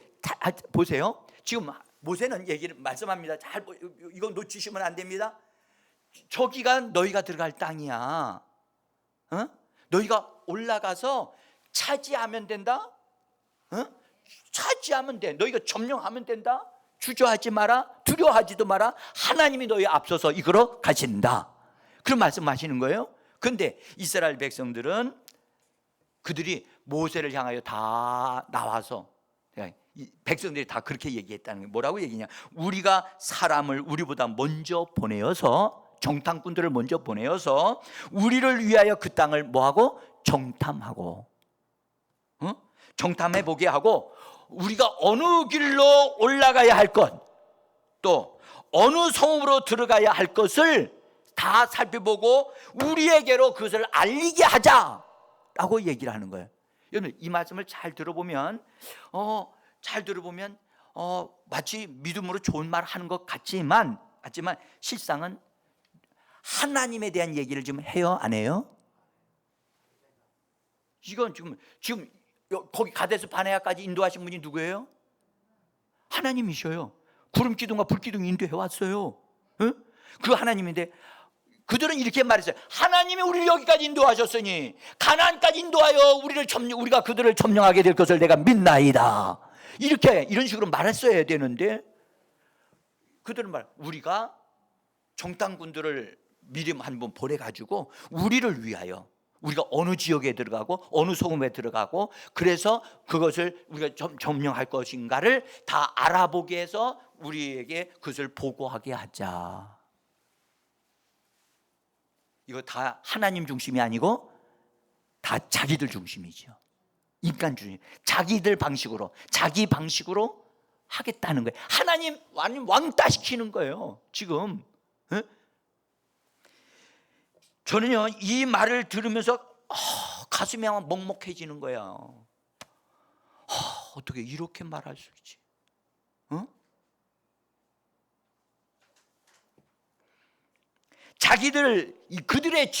보세요. 지금 모세는 말씀합니다. 이거 놓치시면 안 됩니다. 저기가 너희가 들어갈 땅이야. 너희가 올라가서 차지하면 된다. 어? 차지하면 돼. 너희가 점령하면 된다. 주저하지 마라. 두려워하지도 마라. 하나님이 너희 앞서서 이끌어 가신다. 그런 말씀하시는 거예요. 그런데 이스라엘 백성들은 그들이 모세를 향하여 다 나와서 백성들이 다 그렇게 얘기했다는 거예요. 뭐라고 얘기냐? 우리가 사람을 우리보다 먼저 보내어서, 정탐꾼들을 먼저 보내어서 우리를 위하여 그 땅을 뭐하고? 정탐하고, 정탐해 보게 하고, 우리가 어느 길로 올라가야 할 것, 또 어느 성읍으로 들어가야 할 것을 다 살펴보고 우리에게로 그것을 알리게 하자라고 얘기를 하는 거예요. 여러분, 이 말씀을 잘 들어보면 마치 믿음으로 좋은 말 하는 것 같지만 실상은 하나님에 대한 얘기를 지금 해요, 안 해요? 이건 지금 거기 가데스 바네아까지 인도하신 분이 누구예요? 하나님이셔요. 구름 기둥과 불 기둥 인도해 왔어요. 그 하나님인데 그들은 이렇게 말했어요. 하나님이 우리를 여기까지 인도하셨으니 가나안까지 인도하여 우리가 그들을 점령하게 될 것을 내가 믿나이다. 이런 식으로 말했어야 되는데 그들은 우리가 정탐꾼들을 미리 한번 보내가지고 우리를 위하여, 우리가 어느 지역에 들어가고 어느 소금에 들어가고, 그래서 그것을 우리가 점령할 것인가를 다 알아보게 해서 우리에게 그것을 보고하게 하자. 이거 다 하나님 중심이 아니고 다 자기들 중심이죠. 인간 중심, 자기들 방식으로, 자기 방식으로 하겠다는 거예요. 하나님 왕따 시키는 거예요 지금. 저는요, 이 말을 들으면서 가슴이 아마 먹먹해지는 거야. 어떻게 이렇게 말할 수 있지? 그들의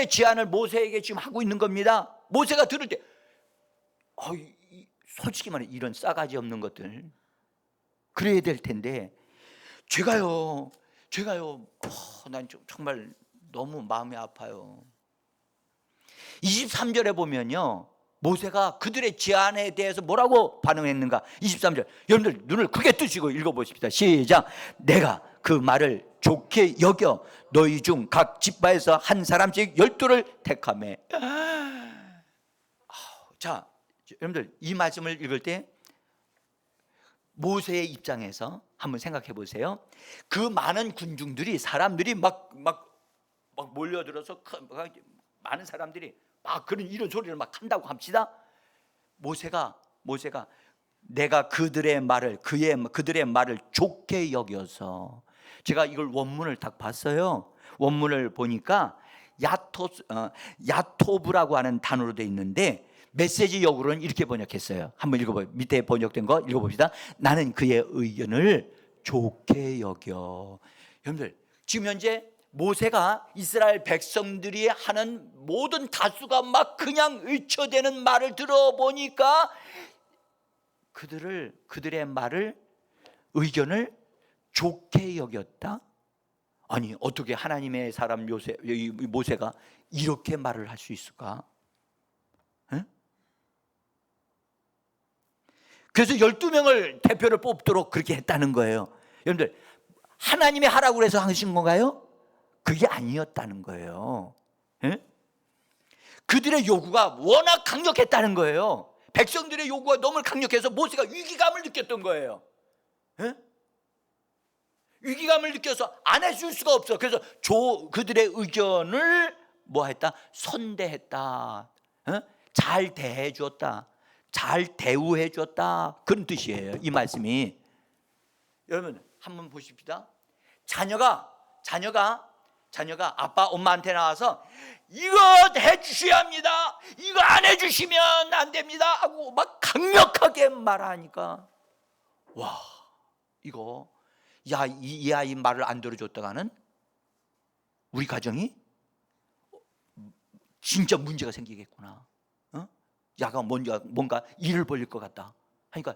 제안을 모세에게 지금 하고 있는 겁니다. 모세가 들을 때 솔직히 말해, 이런 싸가지 없는 것들 그래야 될 텐데 제가요 난 정말 너무 마음이 아파요. 23절에 보면요, 모세가 그들의 제안에 대해서 뭐라고 반응했는가? 23절, 여러분들 눈을 크게 뜨시고 읽어보십시다. 시작. 내가 그 말을 좋게 여겨 너희 중 각 지파에서 한 사람씩 12를 택하매. 자, 여러분들 이 말씀을 읽을 때 모세의 입장에서 한번 생각해 보세요. 그 많은 군중들이, 사람들이 막 몰려들어서 많은 사람들이 막 이런 소리를 막 한다고 합시다. 모세가 내가 그들의 말을 좋게 여겨서, 제가 이걸 원문을 딱 봤어요. 원문을 보니까 야토브라고 하는 단어로 되어 있는데 메시지 역으로는 이렇게 번역했어요. 한번 읽어봐요. 밑에 번역된 거 읽어봅시다. 나는 그의 의견을 좋게 여겨. 여러분들, 지금 현재 모세가 이스라엘 백성들이 하는 모든 다수가 막 그냥 의처대는 말을 들어보니까 그들의 의견을 좋게 여겼다? 아니, 어떻게 하나님의 사람 모세가 이렇게 말을 할 수 있을까? 그래서 12명을 대표를 뽑도록 그렇게 했다는 거예요. 여러분들, 하나님이 하라고 그래서 하신 건가요? 그게 아니었다는 거예요. 그들의 요구가 워낙 강력했다는 거예요. 백성들의 요구가 너무 강력해서 모세가 위기감을 느꼈던 거예요. 위기감을 느껴서 안 해줄 수가 없어. 그래서 그들의 의견을 뭐했다? 선대했다. 잘 대해줬다. 잘 대우해줬다. 그런 뜻이에요, 이 말씀이. 여러분, 한번 보십시다. 자녀가 아빠 엄마한테 나와서 이거 해주셔야 합니다, 이거 안 해주시면 안 됩니다 하고 막 강력하게 말하니까, 와, 이거 이 아이 말을 안 들어줬다가는 우리 가정이 진짜 문제가 생기겠구나. 야가 뭔가 일을 벌릴 것 같다 하니까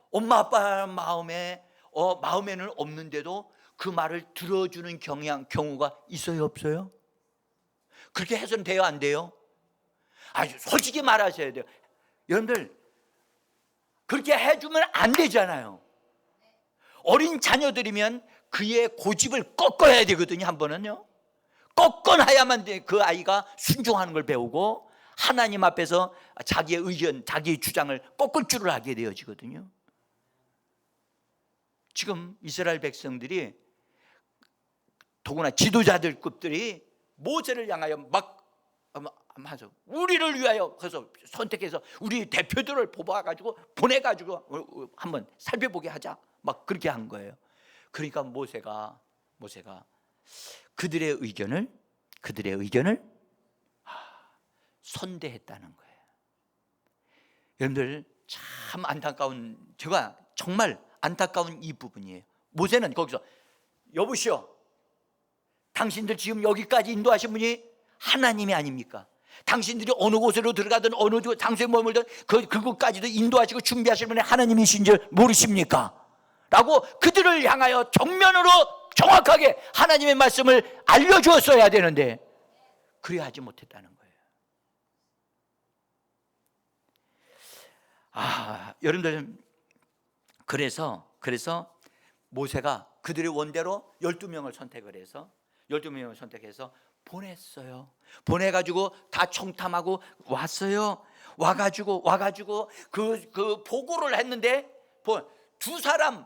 엄마 아빠 마음에는 없는데도 그 말을 들어주는 경우가 있어요, 없어요? 그렇게 해서는 돼요, 안 돼요? 아주 솔직히 말하셔야 돼요. 여러분들 그렇게 해주면 안 되잖아요. 어린 자녀들이면 그의 고집을 꺾어야 되거든요. 한 번은요, 꺾어놔야만 그 아이가 순종하는 걸 배우고 하나님 앞에서 자기의 의견, 자기의 주장을 꺾을 줄을 알게 되어지거든요. 지금 이스라엘 백성들이, 더구나 지도자들급들이 모세를 향하여 막 하죠. 우리를 위하여, 그래서 선택해서 우리 대표들을 뽑아가지고 보내가지고 한번 살펴보게 하자, 막 그렇게 한 거예요. 그러니까 모세가 그들의 의견을 선대했다는 거예요. 여러분들 참 안타까운, 제가 정말 안타까운 이 부분이에요. 모세는 거기서 여보시오, 당신들 지금 여기까지 인도하신 분이 하나님이 아닙니까? 당신들이 어느 곳으로 들어가든 어느 장소에 머물든 그곳까지도 인도하시고 준비하실 분이 하나님이신 줄 모르십니까? 라고 그들을 향하여 정면으로 정확하게 하나님의 말씀을 알려주었어야 되는데 그래야 하지 못했다는 거예요. 여러분들, 그래서 모세가 그들의 원대로 12명을 선택을 해서 12명을 선택해서 보냈어요. 보내가지고 다 청탐하고 왔어요. 와가지고 그 보고를 했는데 두 사람은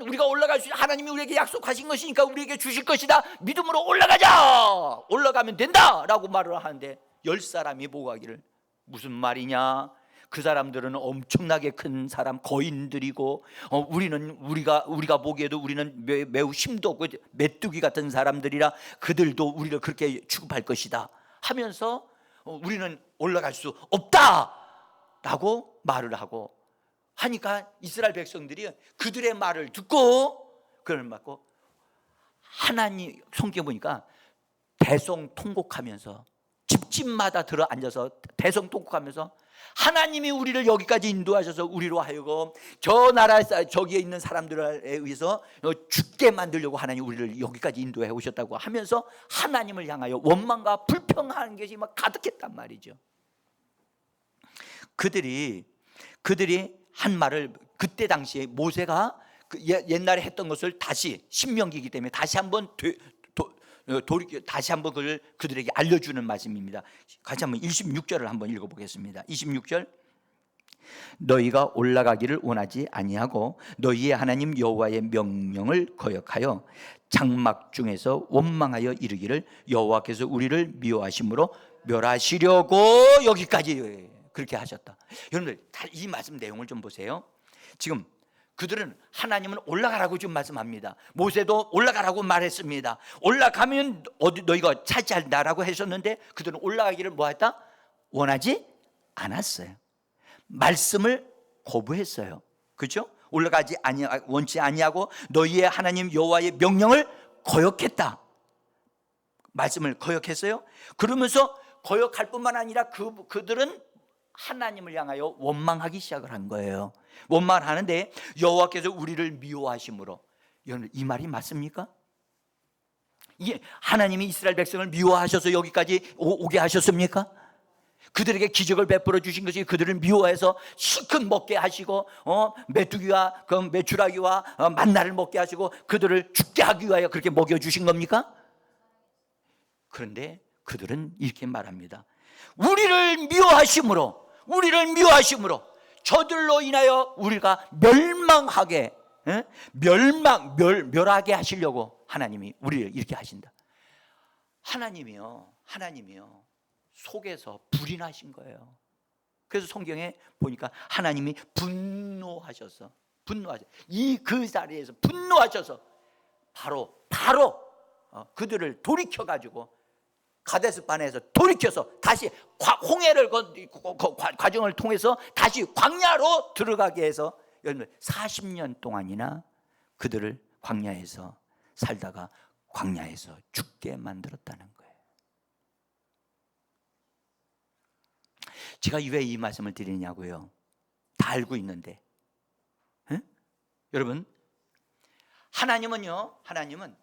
우리가 올라갈 수 있는, 하나님이 우리에게 약속하신 것이니까 우리에게 주실 것이다, 믿음으로 올라가자, 올라가면 된다라고 말을 하는데 10사람이 보고 하기를, 무슨 말이냐, 그 사람들은 엄청나게 큰 사람, 거인들이고 우리가 보기에도 우리는 매우 힘도 없고 메뚜기 같은 사람들이라 그들도 우리를 그렇게 취급할 것이다 하면서 우리는 올라갈 수 없다라고 말을 하고 하니까 이스라엘 백성들이 그들의 말을 듣고 그걸 맞고, 하나님 성경 보니까 대성통곡하면서 집집마다 들어 앉아서 대성통곡하면서 하나님이 우리를 여기까지 인도하셔서 우리로 하여금 저 나라 저기에 있는 사람들에 의해서 죽게 만들려고 하나님 우리를 여기까지 인도해 오셨다고 하면서 하나님을 향하여 원망과 불평하는 것이 막 가득했단 말이죠. 그들이 한 말을, 그때 당시에 모세가 옛날에 했던 것을 다시, 신명기이기 때문에 다시 한번 그들에게 알려주는 말씀입니다. 같이 한번 26절을 한번 읽어보겠습니다. 26절, 너희가 올라가기를 원하지 아니하고 너희의 하나님 여호와의 명령을 거역하여 장막 중에서 원망하여 이르기를 여호와께서 우리를 미워하심으로 멸하시려고 여기까지 그렇게 하셨다. 여러분들 이 말씀 내용을 좀 보세요. 지금 그들은 하나님은 올라가라고 지금 말씀합니다. 모세도 올라가라고 말했습니다. 올라가면 너희가 차지한다라고 하셨는데 그들은 올라가기를 뭐했다? 원하지 않았어요. 말씀을 거부했어요. 그렇죠? 올라가지 원치 아니하고 너희의 하나님 여호와의 명령을 거역했다. 말씀을 거역했어요. 그러면서 거역할 뿐만 아니라 그들은 하나님을 향하여 원망하기 시작을 한 거예요. 원망을 하는데 여호와께서 우리를 미워하심으로, 여러분 이 말이 맞습니까? 이게 하나님이 이스라엘 백성을 미워하셔서 여기까지 오게 하셨습니까? 그들에게 기적을 베풀어 주신 것이 그들을 미워해서 실컷 먹게 하시고 메뚜기와 메추라기와 만나를 먹게 하시고 그들을 죽게 하기 위하여 그렇게 먹여주신 겁니까? 그런데 그들은 이렇게 말합니다. 우리를 미워하심으로 저들로 인하여 우리가 멸망하게, 멸하게 하시려고 하나님이 우리를 이렇게 하신다. 하나님이요 속에서 불이 나신 거예요. 그래서 성경에 보니까 하나님이 분노하셔서 그 자리에서 분노하셔서 바로 그들을 돌이켜 가지고 가데스 바네에서 돌이켜서 다시 홍해를 과정을 통해서 다시 광야로 들어가게 해서 40년 동안이나 그들을 광야에서 살다가 광야에서 죽게 만들었다는 거예요. 제가 왜 이 말씀을 드리냐고요? 다 알고 있는데, 여러분, 하나님은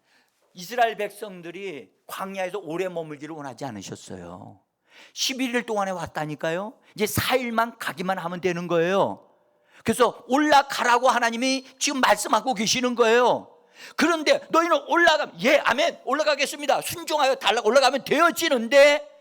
이스라엘 백성들이 광야에서 오래 머물기를 원하지 않으셨어요. 11일 동안에 왔다니까요. 이제 4일만 가기만 하면 되는 거예요. 그래서 올라가라고 하나님이 지금 말씀하고 계시는 거예요. 그런데 너희는 올라가면, 예, 아멘, 올라가겠습니다, 순종하여 달라고 올라가면 되어지는데,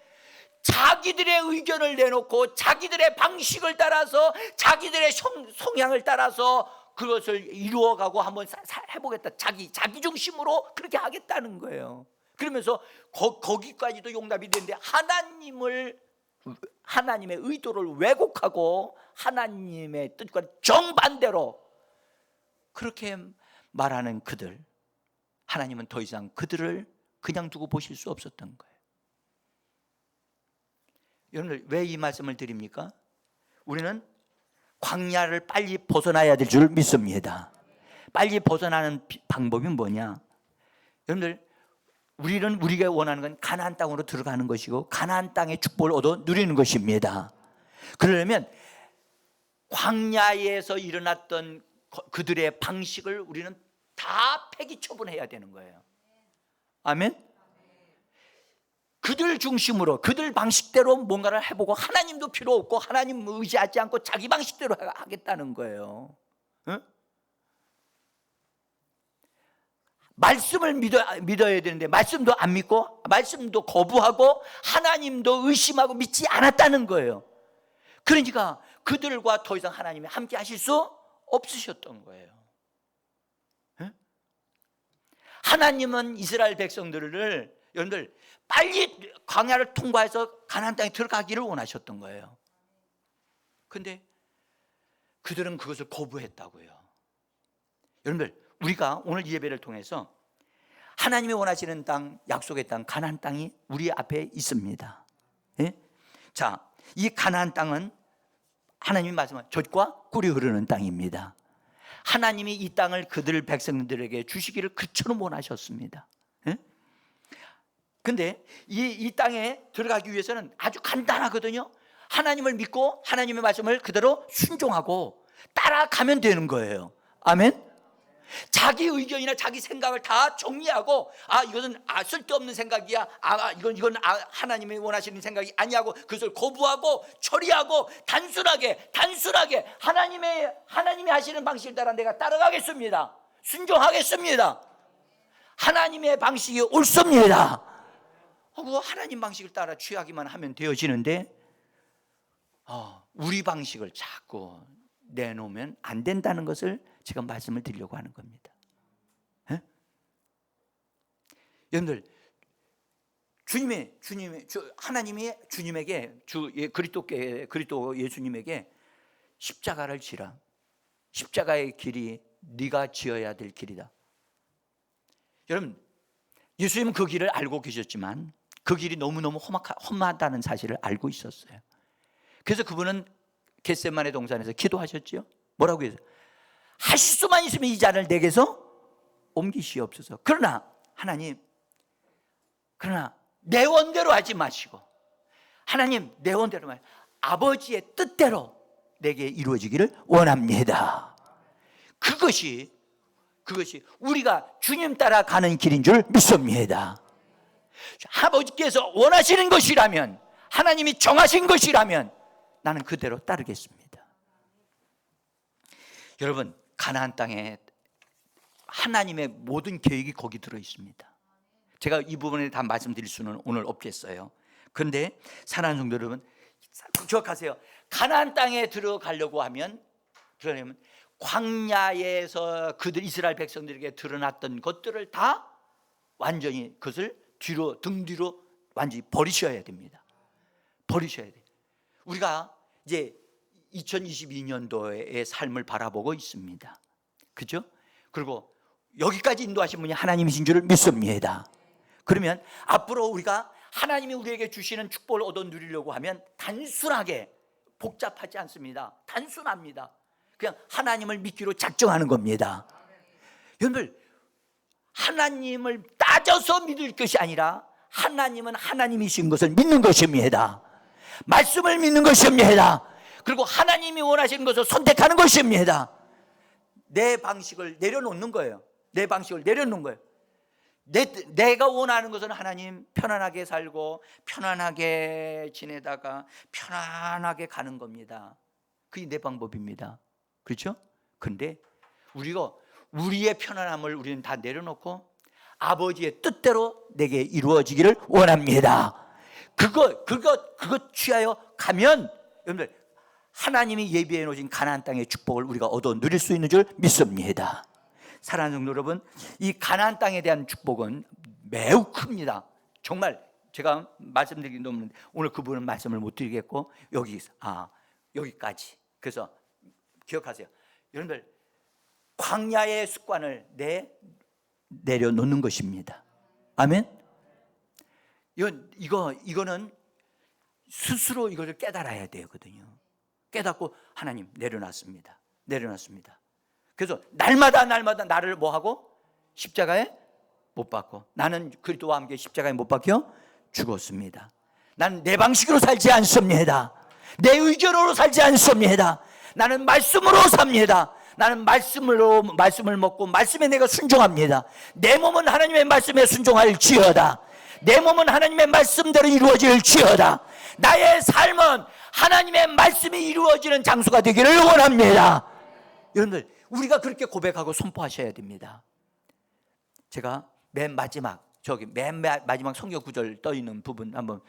자기들의 의견을 내놓고 자기들의 방식을 따라서 자기들의 성향을 따라서 그것을 이루어가고 한번 해보겠다, 자기 중심으로 그렇게 하겠다는 거예요. 그러면서 거기까지도 용납이 되는데, 하나님의 의도를 왜곡하고 하나님의 뜻과 정반대로 그렇게 말하는 그들, 하나님은 더 이상 그들을 그냥 두고 보실 수 없었던 거예요. 여러분들, 왜 이 말씀을 드립니까? 우리는 광야를 빨리 벗어나야 될 줄 믿습니다. 빨리 벗어나는 방법이 뭐냐? 여러분들, 우리가 원하는 건 가나안 땅으로 들어가는 것이고 가나안 땅의 축복을 얻어 누리는 것입니다. 그러려면 광야에서 일어났던 그들의 방식을 우리는 다 폐기 처분해야 되는 거예요. 아멘? 그들 중심으로, 그들 방식대로 뭔가를 해보고 하나님도 필요 없고 하나님 의지하지 않고 자기 방식대로 하겠다는 거예요. 응? 말씀을 믿어야 되는데 말씀도 안 믿고 말씀도 거부하고 하나님도 의심하고 믿지 않았다는 거예요. 그러니까 그들과 더 이상 하나님이 함께 하실 수 없으셨던 거예요. 응? 하나님은 이스라엘 백성들을, 여러분들, 빨리 광야를 통과해서 가나안 땅에 들어가기를 원하셨던 거예요. 그런데 그들은 그것을 거부했다고요. 여러분들, 우리가 오늘 이 예배를 통해서 하나님이 원하시는 땅, 약속의 땅, 가나안 땅이 우리 앞에 있습니다. 예? 자, 이 가나안 땅은 하나님이 말씀한 젖과 꿀이 흐르는 땅입니다. 하나님이 이 땅을 그들 백성들에게 주시기를 그처럼 원하셨습니다. 근데 이 땅에 들어가기 위해서는 아주 간단하거든요. 하나님을 믿고 하나님의 말씀을 그대로 순종하고 따라가면 되는 거예요. 아멘? 자기 의견이나 자기 생각을 다 정리하고, 이것은 쓸데없는 생각이야, 이건 하나님이 원하시는 생각이 아니하고 그것을 거부하고 처리하고 단순하게 하나님이 하시는 방식을 따라 내가 따라가겠습니다, 순종하겠습니다, 하나님의 방식이 옳습니다 하고 하나님 방식을 따라 취하기만 하면 되어지는데, 우리 방식을 자꾸 내놓으면 안 된다는 것을 제가 말씀을 드리려고 하는 겁니다. 에? 여러분들, 하나님이 주님에게, 그리스도 예수님에게 십자가를 지라, 십자가의 길이 네가 지어야 될 길이다. 여러분, 예수님은 그 길을 알고 계셨지만 그 길이 너무너무 험하다는 사실을 알고 있었어요. 그래서 그분은 겟세마네 동산에서 기도하셨죠. 뭐라고 했어요? 하실 수만 있으면 이 잔을 내게서 옮기시옵소서. 그러나 하나님, 내 원대로 하지 마시고, 하나님, 내 원대로 마시고 아버지의 뜻대로 내게 이루어지기를 원합니다. 그것이 우리가 주님 따라가는 길인 줄 믿습니다. 아버지께서 원하시는 것이라면, 하나님이 정하신 것이라면 나는 그대로 따르겠습니다. 여러분, 가나안 땅에 하나님의 모든 계획이 거기 들어 있습니다. 제가 이 부분에 다 말씀드릴 수는 오늘 없겠어요. 그런데 사랑하는 성도 여러분, 기억하세요. 가나안 땅에 들어가려고 하면, 그러려면 광야에서 그들 이스라엘 백성들에게 드러났던 것들을 다 완전히 그것을 등 뒤로 완전히 버리셔야 됩니다. 버리셔야 돼요. 우리가 이제 2022년도의 삶을 바라보고 있습니다. 그죠? 그리고 여기까지 인도하신 분이 하나님이신 줄을 믿습니다. 그러면 앞으로 우리가 하나님이 우리에게 주시는 축복을 얻어 누리려고 하면 단순하게, 복잡하지 않습니다. 단순합니다. 그냥 하나님을 믿기로 작정하는 겁니다. 여러분들, 하나님을 따져서 믿을 것이 아니라 하나님은 하나님이신 것을 믿는 것입니다. 말씀을 믿는 것입니다. 그리고 하나님이 원하시는 것을 선택하는 것입니다. 내 방식을 내려놓는 거예요. 내 방식을 내려놓는 거예요. 내가 원하는 것은 하나님 편안하게 살고 편안하게 지내다가 편안하게 가는 겁니다. 그게 내 방법입니다. 그렇죠? 그런데 우리가 우리의 편안함을 우리는 다 내려놓고 아버지의 뜻대로 내게 이루어지기를 원합니다. 그거 취하여 가면 여러분들 하나님이 예비해 놓으신 가나안 땅의 축복을 우리가 얻어 누릴 수 있는 줄 믿습니다. 사랑하는 성도 여러분, 이 가나안 땅에 대한 축복은 매우 큽니다. 정말 제가 말씀드리기 너무 오늘 그 부분은 말씀을 못 드리겠고 여기까지. 그래서 기억하세요. 여러분들 광야의 습관을 내려놓는 것입니다. 아멘. 이거는 스스로 이것을 깨달아야 되거든요. 깨닫고 하나님 내려놨습니다. 그래서 날마다 나를 뭐하고? 십자가에 못 박고, 나는 그리스도와 함께 십자가에 못 박혀 죽었습니다. 나는 내 방식으로 살지 않습니다. 내 의견으로 살지 않습니다. 나는 말씀으로 삽니다. 나는 말씀을 먹고 말씀에 내가 순종합니다. 내 몸은 하나님의 말씀에 순종할지어다. 내 몸은 하나님의 말씀대로 이루어질지어다. 나의 삶은 하나님의 말씀이 이루어지는 장소가 되기를 원합니다. 여러분들 우리가 그렇게 고백하고 선포하셔야 됩니다. 제가 맨 마지막 성경 구절 떠 있는 부분 한번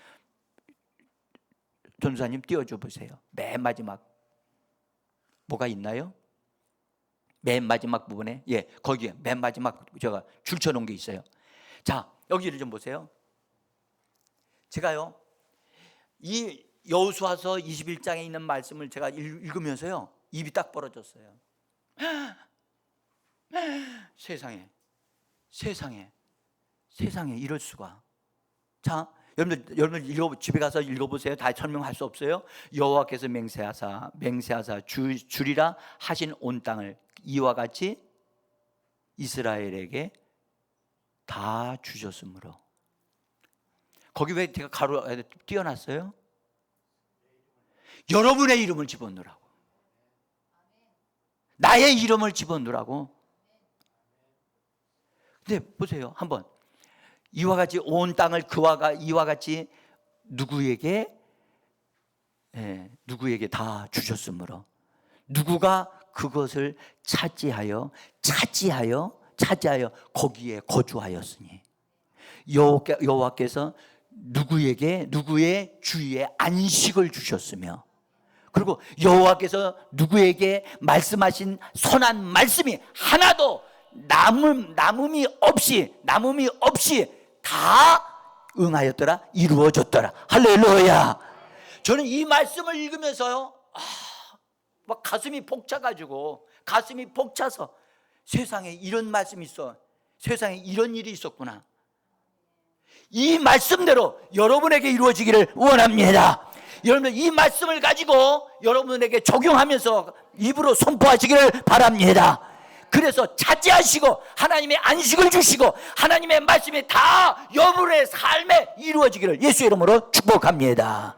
전사님 띄워줘 보세요. 맨 마지막 뭐가 있나요? 맨 마지막 부분에 거기에 맨 마지막 제가 줄쳐 놓은 게 있어요. 자, 여기를 좀 보세요. 제가요 이 여호수아서 21장에 있는 말씀을 제가 읽으면서요 입이 딱 벌어졌어요. 세상에 이럴 수가. 자, 여러분들 집에 가서 읽어보세요. 다 설명할 수 없어요. 여호와께서 맹세하사 주리라 하신 온 땅을 이와 같이 이스라엘에게 다 주셨으므로. 거기 왜 제가 가로 띄어놨어요? 여러분의 이름을 집어넣으라고, 나의 이름을 집어넣으라고. 근데 보세요 한번, 이와 같이 온 땅을 이와 같이 누구에게 다 주셨으므로, 누구가 그것을 차지하여 거기에 거주하였으니, 여호와께서 누구의 주위에 안식을 주셨으며, 그리고 여호와께서 누구에게 말씀하신 선한 말씀이 하나도 남음이 없이 다 응하였더라, 이루어졌더라. 할렐루야. 저는 이 말씀을 읽으면서요 막 가슴이 벅차서 세상에 이런 말씀이 있어, 세상에 이런 일이 있었구나. 이 말씀대로 여러분에게 이루어지기를 원합니다. 여러분 이 말씀을 가지고 여러분에게 적용하면서 입으로 선포하시기를 바랍니다. 그래서 차지하시고 하나님의 안식을 주시고 하나님의 말씀이 다 여러분의 삶에 이루어지기를 예수의 이름으로 축복합니다.